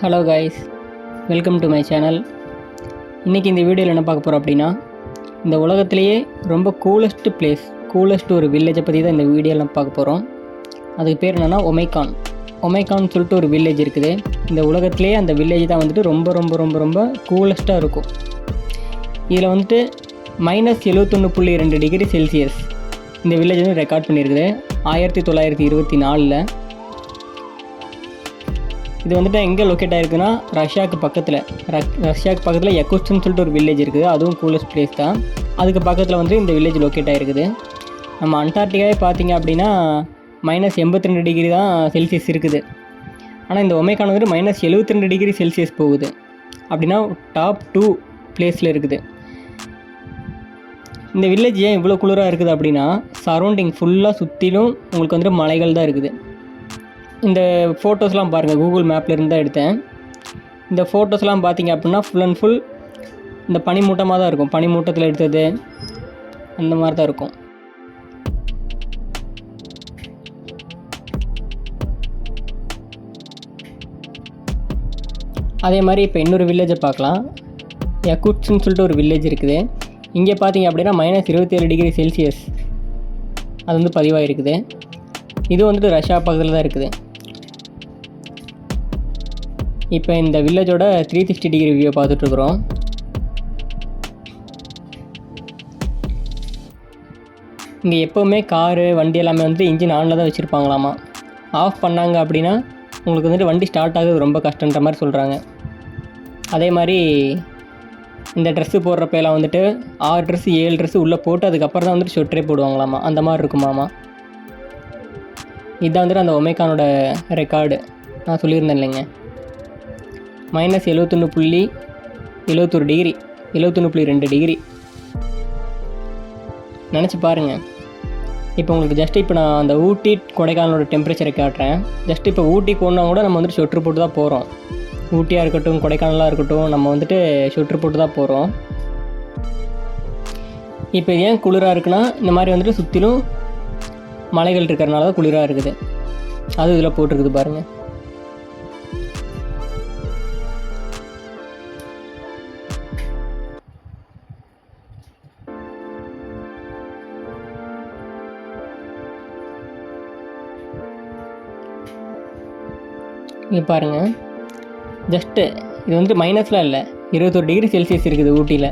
Hello guys, welcome to my channel. இன்றைக்கி இந்த வீடியோவில் என்ன பார்க்க போகிறோம் அப்படின்னா, இந்த உலகத்திலேயே ரொம்ப கூலஸ்ட் ஒரு வில்லேஜை பற்றி தான் இந்த வீடியோவில் நம்ம பார்க்க போகிறோம். அதுக்கு பேர் என்னென்னா ஒமைகான் சொல்லிட்டு ஒரு வில்லேஜ் இருக்குது. இந்த உலகத்திலேயே அந்த வில்லேஜ் தான் வந்துட்டு ரொம்ப ரொம்ப ரொம்ப ரொம்ப கூலஸ்ட்டாக இருக்கும். இதில் வந்துட்டு -71.2 டிகிரி செல்சியஸ் இந்த வில்லேஜ் வந்து ரெக்கார்ட் பண்ணியிருக்குது 1924. இது வந்துட்டு எங்கே லொக்கேட் ஆகிருக்குன்னா ரஷ்யாவுக்கு பக்கத்தில் யகுட்ஸ்ன்னு சொல்லிட்டு ஒரு வில்லேஜ் இருக்குது. அதுவும் கூலஸ்ட் பிளேஸ் தான். அதுக்கு பக்கத்தில் வந்து இந்த வில்லேஜ் லொக்கேட் ஆகிருக்குது. நம்ம அண்டார்டிகாவே பார்த்திங்க அப்படின்னா -82 டிகிரி தான் செல்சியஸ் இருக்குது. ஆனால் இந்த ஒமைகான் வந்துட்டு -72 டிகிரி செல்சியஸ் போகுது. அப்படின்னா டாப் 2 பிளேஸில் இருக்குது. இந்த வில்லேஜ் ஏன் இவ்வளோ குளிராக இருக்குது அப்படின்னா, சரௌண்டிங் ஃபுல்லாக சுற்றிலும் உங்களுக்கு வந்துட்டு மலைகள் தான் இருக்குது. இந்த ஃபோட்டோஸ்லாம் பாருங்கள், கூகுள் மேப்பில் இருந்து தான் எடுத்தேன். இந்த ஃபோட்டோஸ்லாம் பார்த்திங்க அப்படின்னா ஃபுல் அண்ட் ஃபுல் இந்த பனிமூட்டமாக தான் இருக்கும். பனிமூட்டத்தில் எடுத்தது அந்த மாதிரி தான் இருக்கும். அதே மாதிரி இப்போ இன்னொரு வில்லேஜை பார்க்கலாம். யகுட்ஸ்ன்னு சொல்லிட்டு ஒரு வில்லேஜ் இருக்குது. இங்கே பார்த்திங்க அப்படின்னா -27 டிகிரி செல்சியஸ் அது வந்து பதிவாகிருக்குது. இது வந்துட்டு ரஷ்யா பக்கத்தில் தான் இருக்குது. இப்போ இந்த வில்லேஜோட 360 டிகிரி வியூவை பார்த்துட்ருக்குறோம். இங்கே எப்போவுமே காரு வண்டி எல்லாமே வந்து இன்ஜின் ஆனில் தான் வச்சுருப்பாங்களாமா. ஆஃப் பண்ணாங்க அப்படின்னா உங்களுக்கு வந்துட்டு வண்டி ஸ்டார்ட் ஆகுது ரொம்ப கஷ்டன்ற மாதிரி சொல்கிறாங்க. அதே மாதிரி இந்த ட்ரெஸ்ஸு போடுறப்பெல்லாம் வந்துட்டு 6 ட்ரெஸ்ஸு 7 ட்ரெஸ்ஸு உள்ளே போட்டு அதுக்கப்புறம் தான் வந்துட்டு ஷொட்டரே போடுவாங்களாமா. அந்த மாதிரி இருக்குமாமா. இதுதான் வந்துட்டு அந்த ஒமைகானோட ரெக்கார்டு நான் சொல்லியிருந்தேன் இல்லைங்க. -71.71 டிகிரி 71.2 டிகிரி நினச்சி பாருங்கள். இப்போ உங்களுக்கு இப்போ நான் அந்த ஊட்டி கொடைக்கானலோட டெம்பரேச்சரை காட்டுறேன். இப்போ ஊட்டி போனால் கூட நம்ம வந்துட்டு ஷொட்ரு போட்டு தான் போகிறோம். ஊட்டியாக இருக்கட்டும், கொடைக்கானலாக இருக்கட்டும், நம்ம வந்துட்டு ஷொட்ரு போட்டு தான் போகிறோம். இப்போ ஏன் குளிராக இருக்குன்னா, இந்த மாதிரி வந்துட்டு சுற்றிலும் மலைகள் இருக்கிறனால தான் குளிராக இருக்குது. அது இதில் போட்டிருக்குது பாருங்கள். இங்கே பாருங்கள், இது வந்துட்டு மைனஸில் இல்லை, 21 டிகிரி செல்சியஸ் இருக்குது ஊட்டியில்.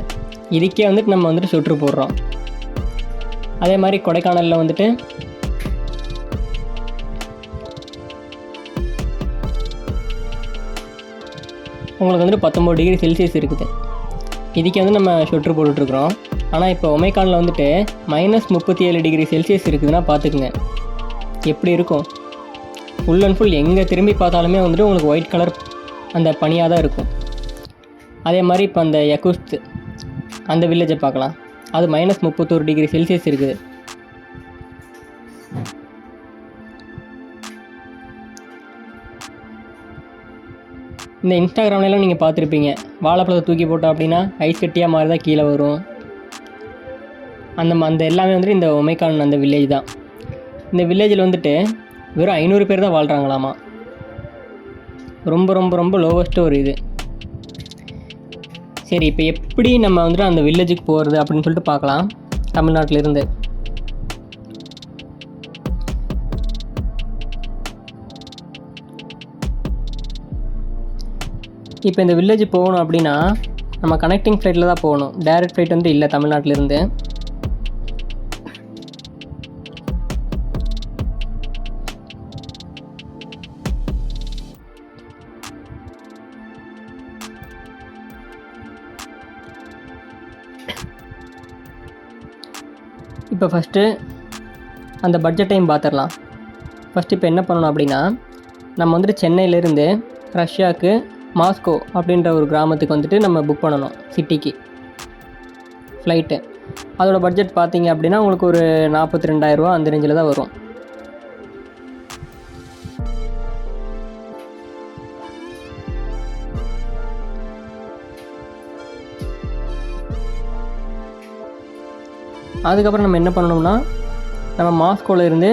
இதுக்கே வந்துட்டு நம்ம வந்துட்டு ஷொட்ரு போடுறோம். அதே மாதிரி கொடைக்கானலில் வந்துட்டு உங்களுக்கு வந்துட்டு 19 டிகிரி செல்சியஸ் இருக்குது. இதுக்கே வந்து நம்ம ஷொட்ரு போட்டுட்ருக்குறோம். ஆனால் இப்போ ஒமைகானில் வந்துட்டு -37 டிகிரி செல்சியஸ் இருக்குதுன்னா பார்த்துக்குங்க எப்படி இருக்கும். ஃபுல் அண்ட் ஃபுல் எங்கே திரும்பி பார்த்தாலுமே வந்துட்டு உங்களுக்கு ஒயிட் கலர் அந்த பனியாக தான் இருக்கும். அதே மாதிரி இப்போ அந்த யகுட்ஸ் அந்த வில்லேஜை பார்க்கலாம். அது -31 டிகிரி செல்சியஸ் இருக்குது. இந்த இன்ஸ்டாகிராம்லாம் நீங்கள் பார்த்துருப்பீங்க, வாழைப்பழத்தை தூக்கி போட்டோம் அப்படின்னா ஐஸ் கட்டியாக மாதிரி தான் கீழே வரும். அந்த எல்லாமே வந்துட்டு இந்த ஒமைகான் அந்த வில்லேஜ் தான். இந்த வில்லேஜில் வந்துட்டு வெறும் 500 பேர் தான் வாழ்கிறாங்களாமா. ரொம்ப ரொம்ப ரொம்ப லோவஸ்ட்டு ஒரு இது. சரி, இப்போ எப்படி நம்ம வந்துட்டு அந்த வில்லேஜுக்கு போகிறது அப்படின்னு சொல்லிட்டு பார்க்கலாம். தமிழ்நாட்டிலேருந்து இப்போ இந்த வில்லேஜ் போகணும் அப்படின்னா நம்ம கனெக்டிங் ஃப்ளைட்டில் தான் போகணும். டைரக்ட் ஃப்ளைட் வந்து இல்லை தமிழ்நாட்டிலேருந்து. இப்போ ஃபஸ்ட்டு அந்த பட்ஜெட் டைம் பார்த்துடலாம். ஃபஸ்ட்டு இப்போ என்ன பண்ணணும் அப்படின்னா, நம்ம வந்துட்டு சென்னையிலேருந்து ரஷ்யாவுக்கு மாஸ்கோ அப்படின்ற ஒரு கிராமத்துக்கு வந்துட்டு நம்ம புக் பண்ணணும், சிட்டிக்கு ஃப்ளைட்டு. அதோடய பட்ஜெட் பார்த்திங்க அப்படின்னா உங்களுக்கு ஒரு 42,000 ரூபா அந்த ரேஞ்சில் தான் வரும். அதுக்கப்புறம் நம்ம என்ன பண்ணணும்னா, நம்ம மாஸ்கோவில் இருந்து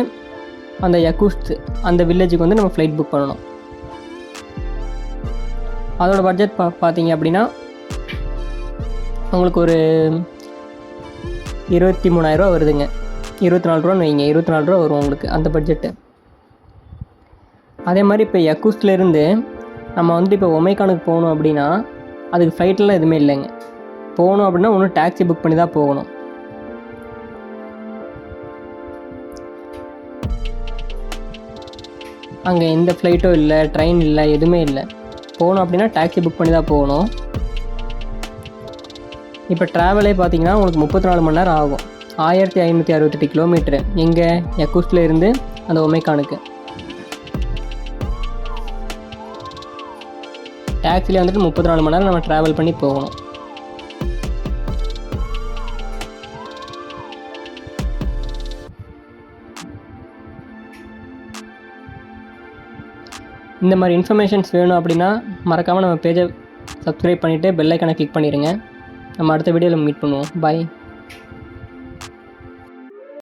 அந்த யகுட்ஸ் அந்த வில்லேஜுக்கு வந்து நம்ம ஃப்ளைட் புக் பண்ணணும். அதோட பட்ஜெட் பார்த்தீங்க அப்படின்னா உங்களுக்கு ஒரு 23,000 வருதுங்க. 24 ரூபான்னு வைங்க, 24 ரூபா வரும் உங்களுக்கு அந்த பட்ஜெட்டு. அதே மாதிரி இப்போ யக்கூஸ்ட்லேருந்து நம்ம வந்துட்டு இப்போ ஒமேகானுக்கு போகணும் அப்படின்னா அதுக்கு ஃப்ளைட்லாம் எதுவுமே இல்லைங்க. போகணும் அப்படின்னா ஒன்றும் டாக்ஸி புக் பண்ணி தான் போகணும். அங்கே எந்த ஃப்ளைட்டோ இல்லை, ட்ரெயின் இல்லை, எதுவுமே இல்லை. போகணும் அப்படின்னா டாக்ஸி புக் பண்ணி தான் போகணும். இப்போ ட்ராவலே பார்த்தீங்கன்னா உங்களுக்கு 34 மணி நேரம் ஆகும். 1568 கிலோமீட்ரு எங்கே யக்கூஸ்டில் இருந்து அந்த ஒமேகானுக்கு. டாக்ஸிலே வந்துட்டு 34 மணி நேரம் நம்ம ட்ராவல் பண்ணி போகணும். இந்த மாதிரி இன்ஃபர்மேஷன்ஸ் வேணும் அப்படின்னா மறக்காமல் நம்ம பேஜை சப்ஸ்கிரைப் பண்ணிவிட்டு பெல் ஐக்கானை கிளிக் பண்ணிடுங்க. நம்ம அடுத்த வீடியோவில் மீட் பண்ணுவோம். பாய்.